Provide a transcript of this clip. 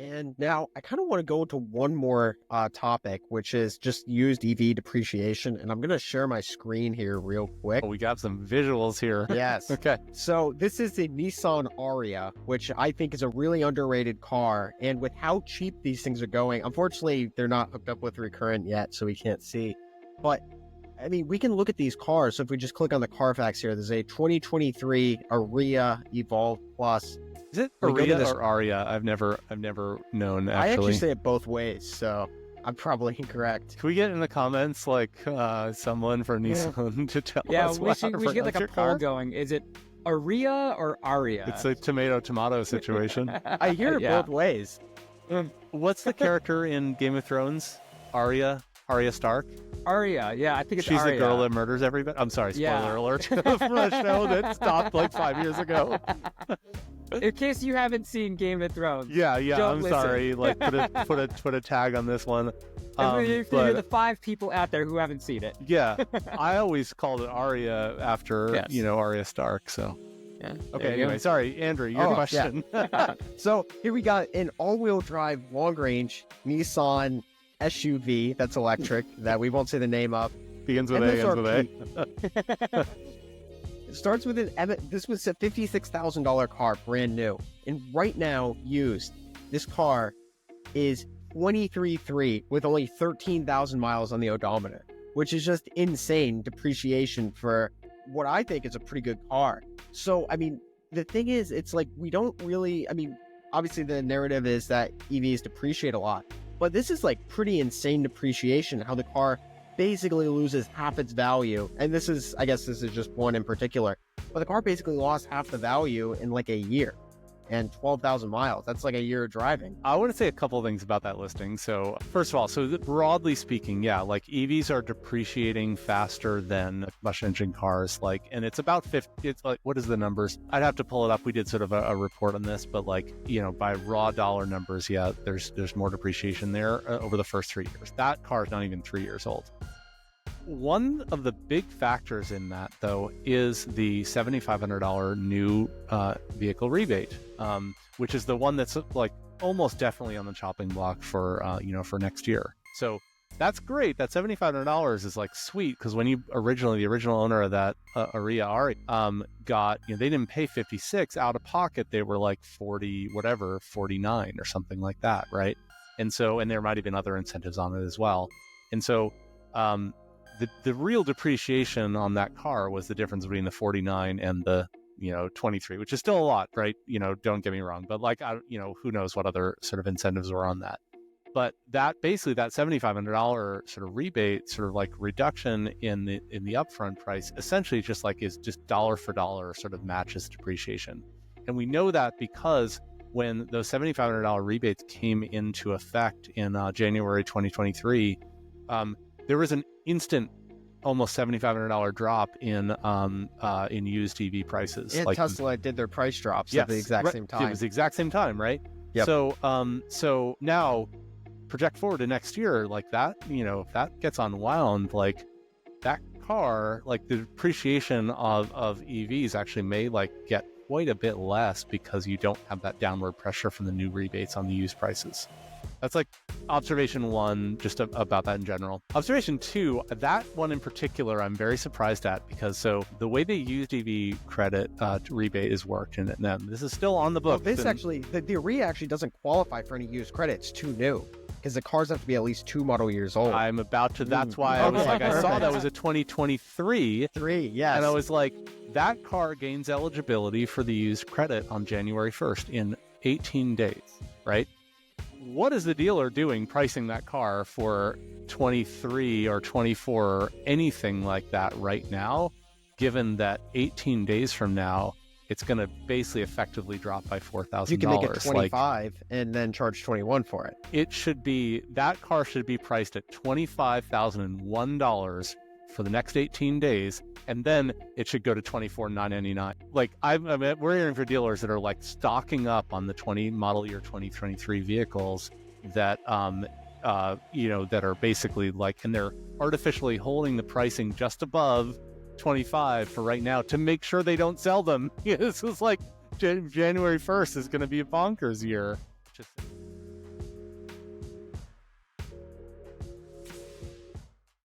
And now I kind of want to go into one more topic, which is just used EV depreciation. And I'm going to share my screen here real quick. Oh, we got some visuals here. Yes. Okay. So this is a Nissan Ariya, which I think is a really underrated car. And with how cheap these things are going, unfortunately, they're not hooked up with Recurrent yet, so we can't see. But I mean, we can look at these cars. So if we just click on the Carfax here, there's a 2023 Ariya Evolve Plus. Is it Ariya or Ariya? I've never known, actually. I actually say it both ways, so I'm probably incorrect. Can we get in the comments, like, someone from Nissan to tell us we should get like a poll going. Is it Ariya or Ariya? It's a tomato situation. I hear it both ways. What's the character in Game of Thrones? Arya Stark? Ariya, yeah, I think it's She's Ariya. the girl that murders everybody. I'm sorry, spoiler alert from a show that stopped like 5 years ago. In case you haven't seen Game of Thrones. Yeah, I'm sorry. Like, put a tag on this one. You're the 5 people out there who haven't seen it. Yeah, I always called it Arya after Arya Stark. So yeah. Okay. Anyway, sorry, Andrew, your question. Yeah. So here we got an all-wheel drive, long-range Nissan SUV that's electric that we won't say the name of. Begins with A, ends with A. It starts with this was a $56,000 car, brand new. And right now, used, this car is 23.3 with only 13,000 miles on the odometer, which is just insane depreciation for what I think is a pretty good car. So, I mean, the thing is, it's like we don't really, I mean, obviously the narrative is that EVs depreciate a lot, but this is like pretty insane depreciation, how the car basically loses half its value. And this is, I guess this is just one in particular, but the car basically lost half the value in like a year and 12,000 miles. That's like a year of driving. I want to say a couple of things about that listing. So first of all, broadly speaking, yeah, like EVs are depreciating faster than combustion engine cars. Like, and it's about 50, it's like, what is the numbers? I'd have to pull it up. We did sort of a report on this, but like, by raw dollar numbers, yeah, there's more depreciation there over the first 3 years. That car is not even 3 years old. One of the big factors in that, though, is the $7,500 new vehicle rebate, which is the one that's like almost definitely on the chopping block for for next year. So that's great. That $7,500 is like sweet, because when the original owner of that Ariya got, they didn't pay 56 out of pocket. They were like 49 or something like that, right? And there might have been other incentives on it as well. And so the real depreciation on that car was the difference between the 49 and the 23, which is still a lot, right? Don't get me wrong, but like who knows what other sort of incentives were on that. But that basically, that $7,500 sort of rebate, sort of like reduction in the upfront price, essentially is just dollar for dollar sort of matches depreciation. And we know that because when those $7,500 rebates came into effect in January 2023, there was an instant, almost $7,500 drop in used EV prices. And Tesla did their price drops at the exact same time. It was the exact same time, right? Yep. So now project forward to next year, like that, if that gets unwound, like that car, like the depreciation of EVs actually may like get quite a bit less, because you don't have that downward pressure from the new rebates on the used prices. That's like observation 1, just about that in general. Observation 2, that one in particular, I'm very surprised at, because so the way the used EV credit rebate is worked, and this is still on the books. Well, the Ariya actually doesn't qualify for any used credit. It's too new, because the cars have to be at least 2 model years old. I'm about to, that's why I was like, I saw that was a 2023. Yes. And I was like, that car gains eligibility for the used credit on January 1st in 18 days, right? What is the dealer doing pricing that car for 23 or 24 or anything like that right now, given that 18 days from now, it's going to basically effectively drop by $4,000? You can make it 25 and then charge 21 for it. That car should be priced at $25,001 for the next 18 days, and then it should go to $24,999. Like we're hearing for dealers that are like stocking up on the model year 2023 vehicles that that are basically like, and they're artificially holding the pricing just above 25 for right now to make sure they don't sell them. This is like January 1st is going to be a bonkers year.